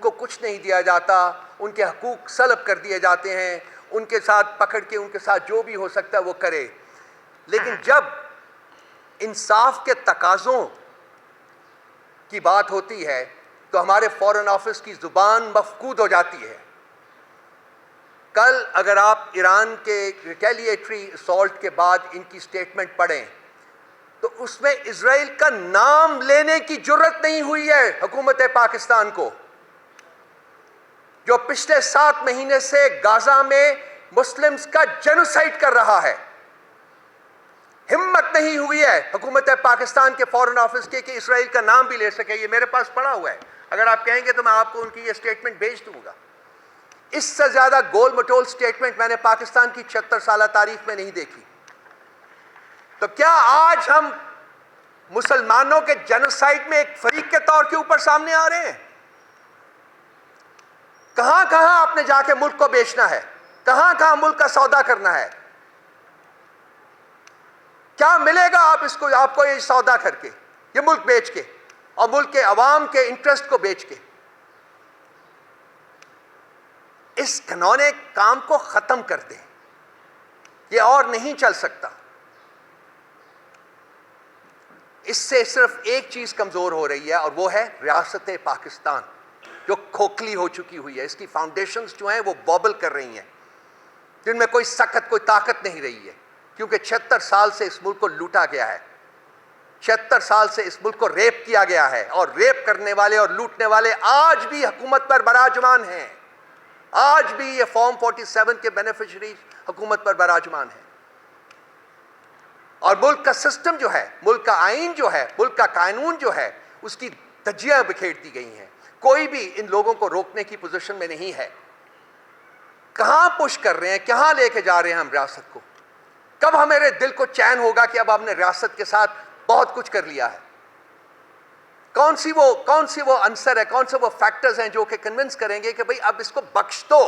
کو کچھ نہیں دیا جاتا، ان کے حقوق سلب کر دیے جاتے ہیں، ان کے ساتھ پکڑ کے ان کے ساتھ جو بھی ہو سکتا ہے وہ کرے. لیکن جب انصاف کے تقاضوں کی بات ہوتی ہے تو ہمارے فورن آفس کی زبان مفقود ہو جاتی ہے. کل اگر آپ ایران کے ریٹیلیٹری اسالٹ کے بعد ان کی سٹیٹمنٹ پڑھیں تو اس میں اسرائیل کا نام لینے کی جرت نہیں ہوئی ہے حکومت پاکستان کو، جو پچھلے 7 مہینے سے غزہ میں مسلمز کا جینوسائیڈ کر رہا ہے. ہمت نہیں ہوئی ہے حکومت پاکستان کے فورن آفس کے کہ اسرائیل کا نام بھی لے سکے. یہ میرے پاس پڑا ہوا ہے، اگر آپ کہیں گے تو میں آپ کو ان کی یہ سٹیٹمنٹ بھیج دوں گا. اس سے زیادہ گول مٹول سٹیٹمنٹ میں نے پاکستان کی 76 سالہ تاریخ میں نہیں دیکھی. تو کیا آج ہم مسلمانوں کے جینوسائیڈ میں ایک فریق کے طور کے اوپر سامنے آ رہے ہیں؟ کہاں کہاں آپ نے جا کے ملک کو بیچنا ہے، کہاں کہاں ملک کا سودا کرنا ہے؟ کیا ملے گا آپ کو یہ سودا کر کے، یہ ملک بیچ کے اور ملک کے عوام کے انٹرسٹ کو بیچ کے؟ اس گھنونے کام کو ختم کر دیں، یہ اور نہیں چل سکتا. اس سے صرف ایک چیز کمزور ہو رہی ہے اور وہ ہے ریاست پاکستان، جو کھوکھلی ہو چکی ہوئی ہے. اس کی فاؤنڈیشنز جو ہیں وہ بابل کر رہی ہیں، جن میں کوئی سکت کوئی طاقت نہیں رہی ہے، کیونکہ 76 سال سے اس ملک کو لوٹا گیا ہے. 76 سال سے اس ملک کو ریپ کیا گیا ہے، اور ریپ کرنے والے اور لوٹنے والے آج بھی حکومت پر براجمان ہیں. آج بھی یہ فارم 47 کے بینیفیشری حکومت پر براجمان ہیں. اور ملک کا سسٹم جو ہے، ملک کا آئین جو ہے، ملک کا قانون جو ہے، اس کی دھجیاں بکھیر دی گئی ہیں. کوئی بھی ان لوگوں کو روکنے کی پوزیشن میں نہیں ہے. کہاں پش کر رہے ہیں، کہاں لے کے جا رہے ہیں ہم ریاست کو؟ کب ہمارے دل کو چین ہوگا کہ اب ہم نے ریاست کے ساتھ بہت کچھ کر لیا ہے؟ کون سی وہ عنصر ہے، کون سے وہ فیکٹرز ہیں جو کہ کنونس کریں گے کہ بھئی اب اس کو بخش دو؟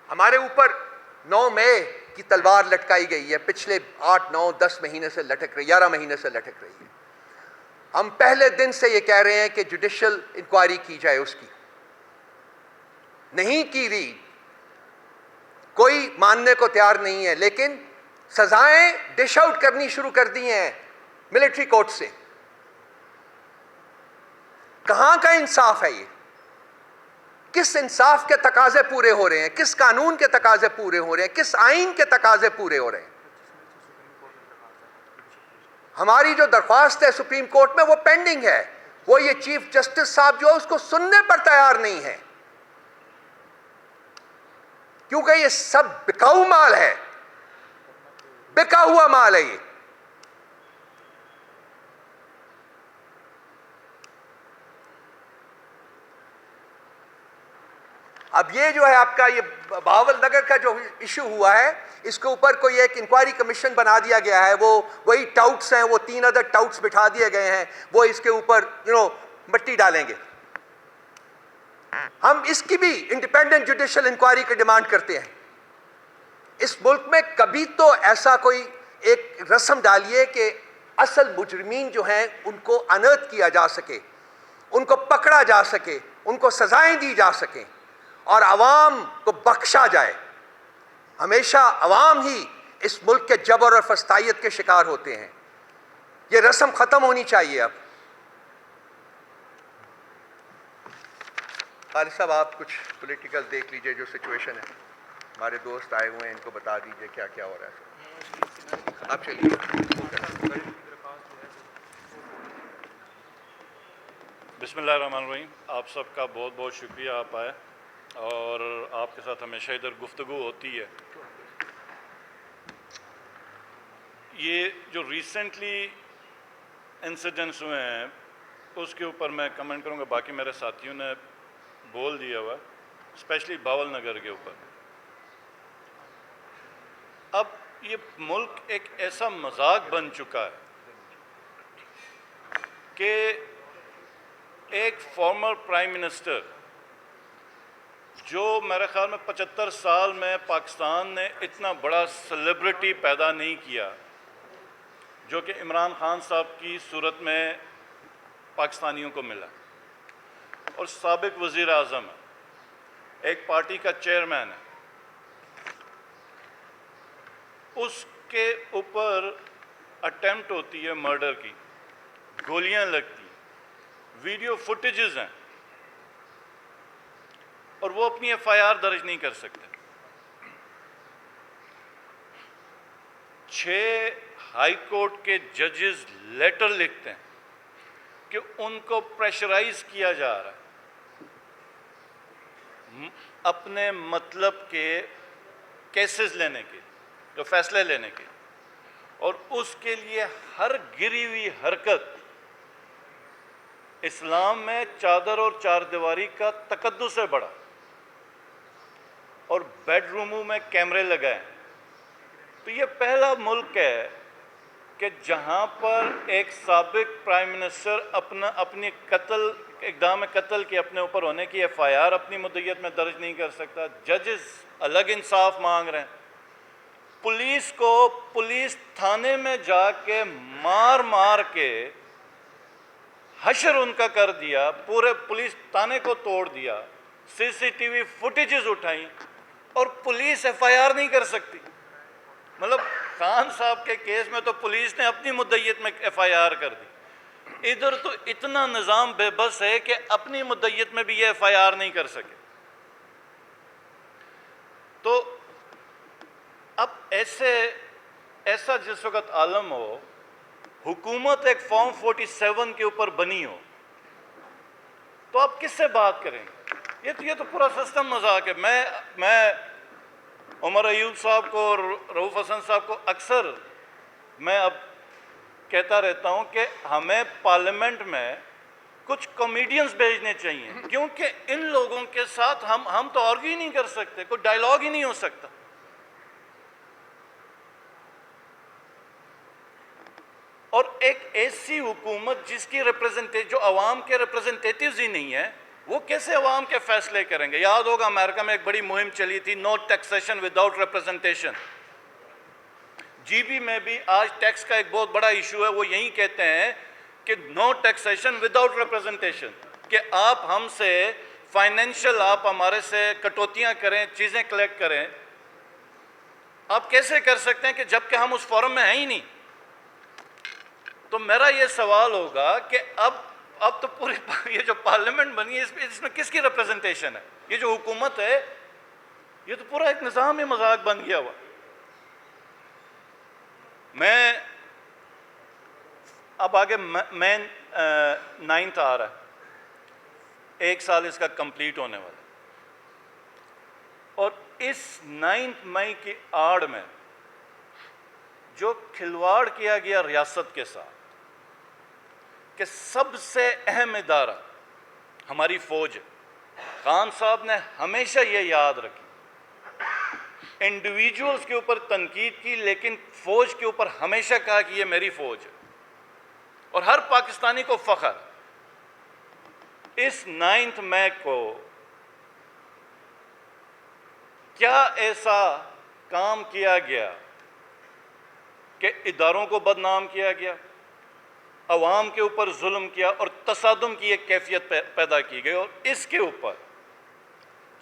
ہمارے اوپر 9 مئی کی تلوار لٹکائی گئی ہے، پچھلے 8 9 10 مہینے سے لٹک رہی، 11 مہینے سے لٹک رہی ہے. ہم پہلے دن سے یہ کہہ رہے ہیں کہ جوڈیشل انکوائری کی جائے، اس کی نہیں کی رہی، کوئی ماننے کو تیار نہیں ہے. لیکن سزائیں ڈش آؤٹ کرنی شروع کر دی ہیں ملٹری کورٹ سے. کہاں کا انصاف ہے یہ؟ کس انصاف کے تقاضے پورے ہو رہے ہیں؟ کس قانون کے تقاضے پورے ہو رہے ہیں؟ کس آئین کے تقاضے پورے ہو رہے ہیں؟ ہماری جو درخواست ہے سپریم کورٹ میں وہ پینڈنگ ہے. وہ یہ چیف جسٹس صاحب جو ہے اس کو سننے پر تیار نہیں ہے، کیونکہ یہ سب بکاؤ مال ہے، بکا ہوا مال ہے یہ. اب یہ جو ہے آپ کا یہ بہاول نگر کا جو ایشو ہوا ہے، اس کے اوپر کوئی ایک انکوائری کمیشن بنا دیا گیا ہے. وہی ٹاؤٹس ہیں، وہ 3 ادر ٹاؤٹس بٹھا دیے گئے ہیں، وہ اس کے اوپر مٹی ڈالیں گے. ہم اس کی بھی انڈیپینڈنٹ جوڈیشل انکوائری کی ڈیمانڈ کرتے ہیں. اس ملک میں کبھی تو ایسا کوئی ایک رسم ڈالیے کہ اصل مجرمین جو ہیں ان کو انرتھ کیا جا سکے، ان کو پکڑا جا سکے، ان کو سزائیں دی جا سکیں اور عوام کو بخشا جائے. ہمیشہ عوام ہی اس ملک کے جبر اور فسطائیت کے شکار ہوتے ہیں. یہ رسم ختم ہونی چاہیے. اب خالد صاحب آپ کچھ پولیٹیکل دیکھ لیجئے جو سچویشن ہے. ہمارے دوست آئے ہوئے ہیں، ان کو بتا دیجئے کیا کیا ہو رہا ہے. آپ چلیے. بسم اللہ الرحمن الرحیم. آپ سب کا بہت بہت شکریہ، آپ آئے اور آپ کے ساتھ ہمیشہ ادھر گفتگو ہوتی ہے. یہ جو ریسنٹلی انسیڈنٹس ہوئے ہیں اس کے اوپر میں کمنٹ کروں گا، باقی میرے ساتھیوں نے بول دیا ہوا، اسپیشلی بہاول نگر کے اوپر. اب یہ ملک ایک ایسا مذاق بن چکا ہے کہ ایک فارمر پرائم منسٹر جو میرے خیال میں 75 سال میں پاکستان نے اتنا بڑا سیلیبریٹی پیدا نہیں کیا جو کہ عمران خان صاحب کی صورت میں پاکستانیوں کو ملا، اور سابق وزیر اعظم ہے، ایک پارٹی کا چیئرمین ہے، اس کے اوپر اٹیمپٹ ہوتی ہے مرڈر کی، گولیاں لگتی، ویڈیو فوٹیجز ہیں، اور وہ اپنی ایف آئی آر درج نہیں کر سکتے۔ 6 ہائی کورٹ کے ججز لیٹر لکھتے ہیں کہ ان کو پریشرائز کیا جا رہا ہے اپنے مطلب کے کیسز لینے کے، جو فیصلے لینے کے، اور اس کے لیے ہر گری ہوئی حرکت اسلام میں چادر اور چار دیواری کا تقدس سے بڑھا، اور بیڈ روموں میں کیمرے لگائے۔ تو یہ پہلا ملک ہے کہ جہاں پر ایک سابق پرائم منسٹر اپنی اقدام قتل کے اپنے اوپر ہونے کی ایف آئی آر اپنی مدعیت میں درج نہیں کر سکتا، ججز الگ انصاف مانگ رہے ہیں، پولیس تھانے میں جا کے مار کے حشر ان کا کر دیا، پورے پولیس تھانے کو توڑ دیا، سی سی ٹی وی فوٹیجز اٹھائیں، اور پولیس ایف آئی آر نہیں کر سکتی۔ مطلب خان صاحب کے کیس میں تو پولیس نے اپنی مدعیت میں ایف آئی آر کر دی، ادھر تو اتنا نظام بے بس ہے کہ اپنی مدعیت میں بھی یہ ایف آئی آر نہیں کر سکے۔ تو اب ایسا جس وقت عالم ہو، حکومت ایک فارم 47 کے اوپر بنی ہو، تو آپ کس سے بات کریں گے؟ یہ تو پورا سسٹم مذاق ہے۔ میں عمر ایوب صاحب کو اور رؤوف حسن صاحب کو اکثر میں اب کہتا رہتا ہوں کہ ہمیں پارلیمنٹ میں کچھ کامیڈینز بھیجنے چاہیے، کیونکہ ان لوگوں کے ساتھ ہم تو آرگیو ہی نہیں کر سکتے، کوئی ڈائیلاگ ہی نہیں ہو سکتا۔ اور ایک ایسی حکومت جس کی جو عوام کے ریپرزنٹیٹیوز ہی نہیں ہیں، وہ کیسے عوام کے فیصلے کریں گے؟ یاد ہوگا امریکہ میں ایک بڑی مہم چلی تھی، no taxation without representation. G B میں بھی آج ٹیکس کا ایک بہت بڑا ایشو ہے، وہ یہی کہتے ہیں کہ نو ٹیکسیشن وداؤٹ ریپرزنٹیشن، کہ آپ ہم سے فائنینشل، آپ ہمارے سے کٹوتیاں کریں، چیزیں کلیکٹ کریں، آپ کیسے کر سکتے ہیں کہ جبکہ ہم اس فورم میں ہیں ہی نہیں؟ تو میرا یہ سوال ہوگا کہ اب تو پوری یہ جو پارلیمنٹ بنی ہے، اس میں کس کی ریپرزنٹیشن ہے؟ یہ جو حکومت ہے، یہ تو پورا ایک نظام ہی مذاق بن گیا ہوا۔ میں اب آگے مین 9th آ رہا ہے، 1 سال اس کا کمپلیٹ ہونے والا ہے، اور اس 9 مئی کی آڑ میں جو کھلواڑ کیا گیا ریاست کے ساتھ، کہ سب سے اہم ادارہ ہماری فوج ہے۔ خان صاحب نے ہمیشہ یہ یاد رکھی، انڈیویجولز کے اوپر تنقید کی، لیکن فوج کے اوپر ہمیشہ کہا کہ یہ میری فوج ہے، اور ہر پاکستانی کو فخر۔ اس 9 مئی کو کیا ایسا کام کیا گیا کہ اداروں کو بدنام کیا گیا، عوام کے اوپر ظلم کیا، اور تصادم کی ایک کیفیت پیدا کی گئی، اور اس کے اوپر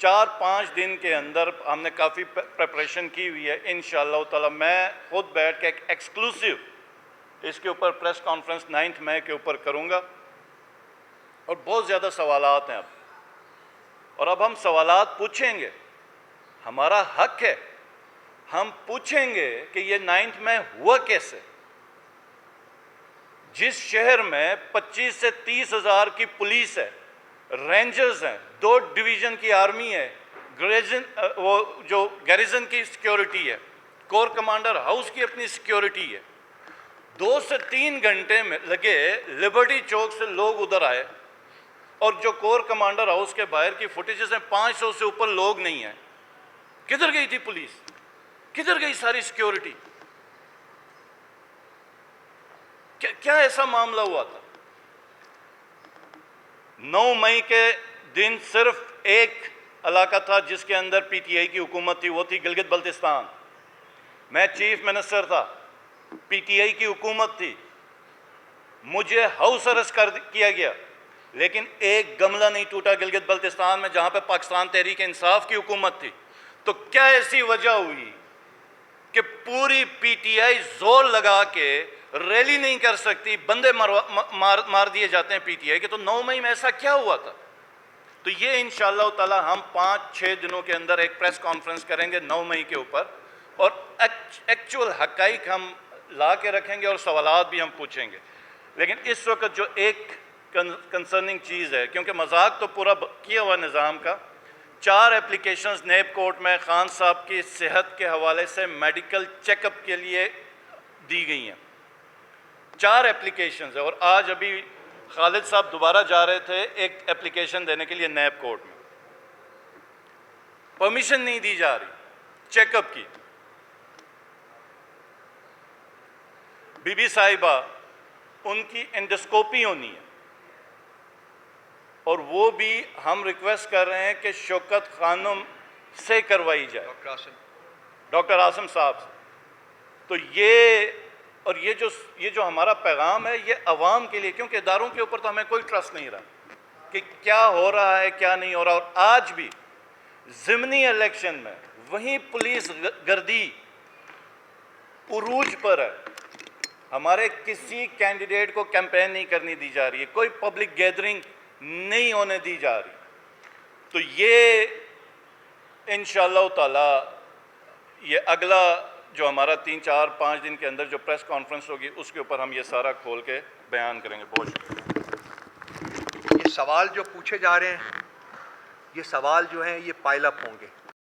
4-5 دن کے اندر ہم نے کافی پریپریشن کی ہوئی ہے۔ انشاءاللہ تعالی میں خود بیٹھ کے ایک ایکسکلوسیو اس کے اوپر پریس کانفرنس 9 مئی کے اوپر کروں گا، اور بہت زیادہ سوالات ہیں اور اب ہم سوالات پوچھیں گے، ہمارا حق ہے، ہم پوچھیں گے کہ یہ 9 مئی ہوا کیسے؟ جس شہر میں 25 سے 30 ہزار کی پولیس ہے، رینجرز ہیں، 2 ڈویژن کی آرمی ہے، وہ جو گیریزن کی سیکیورٹی ہے، کور کمانڈر ہاؤس کی اپنی سیکیورٹی ہے، 2 سے 3 گھنٹے میں لگے لبرٹی چوک سے لوگ ادھر آئے، اور جو کور کمانڈر ہاؤس کے باہر کی فوٹیجز ہیں 500 سے اوپر لوگ نہیں ہیں۔ کدھر گئی تھی پولیس؟ کدھر گئی ساری سیکیورٹی؟ کیا ایسا معاملہ ہوا تھا؟ 9 مئی کے دن صرف ایک علاقہ تھا جس کے اندر پی ٹی آئی کی حکومت تھی، وہ تھی گلگت بلتستان. میں چیف منسٹر تھا، پی ٹی آئی کی حکومت تھی، مجھے ہاؤس ارسٹ کیا گیا، لیکن ایک گملہ نہیں ٹوٹا گلگت بلتستان میں جہاں پہ پاکستان تحریک انصاف کی حکومت تھی. تو کیا ایسی وجہ ہوئی کہ پوری پی ٹی آئی زور لگا کے ریلی نہیں کر سکتی، بندے مار دیے جاتے ہیں پی ٹی آئی کے؟ تو 9 مئی میں ایسا کیا ہوا تھا؟ تو یہ انشاءاللہ تعالی ہم 5-6 دنوں کے اندر ایک پریس کانفرنس کریں گے 9 مئی کے اوپر، اور ایکچول حقائق ہم لا کے رکھیں گے اور سوالات بھی ہم پوچھیں گے. لیکن اس وقت جو ایک کنسرننگ چیز ہے، کیونکہ مذاق تو پورا کیا ہوا نظام کا، 4 اپلیکیشنز نیب کورٹ میں خان صاحب کی صحت کے حوالے سے میڈیکل چیک اپ کے لیے دی گئی ہیں. 4 اپلیکیشنز ہیں، اور آج ابھی خالد صاحب دوبارہ جا رہے تھے ایک اپلیکیشن دینے کے لیے نیب کورٹ میں. پرمیشن نہیں دی جا رہی چیک اپ کی. بی بی صاحبہ ان کی انڈوسکوپی ہونی ہے، اور وہ بھی ہم ریکویسٹ کر رہے ہیں کہ شوکت خانم سے کروائی جائے، ڈاکٹر عاصم صاحب سے. تو یہ جو ہمارا پیغام ہے یہ عوام کے لیے، کیونکہ اداروں کے اوپر تو ہمیں کوئی ٹرسٹ نہیں رہا کہ کیا ہو رہا ہے کیا نہیں ہو رہا. اور آج بھی ضمنی الیکشن میں وہیں پولیس گردی عروج پر ہے. ہمارے کسی کینڈیڈیٹ کو کیمپین نہیں کرنی دی جا رہی ہے، کوئی پبلک گیدرنگ نہیں ہونے دی جا رہی. تو یہ انشاءاللہ تعالی یہ اگلا جو ہمارا 3-4-5 دن کے اندر جو پریس کانفرنس ہوگی اس کے اوپر ہم یہ سارا کھول کے بیان کریں گے. بہت شکریہ. یہ سوال جو پوچھے جا رہے ہیں، یہ سوال جو ہیں یہ پائل اپ ہوں گے.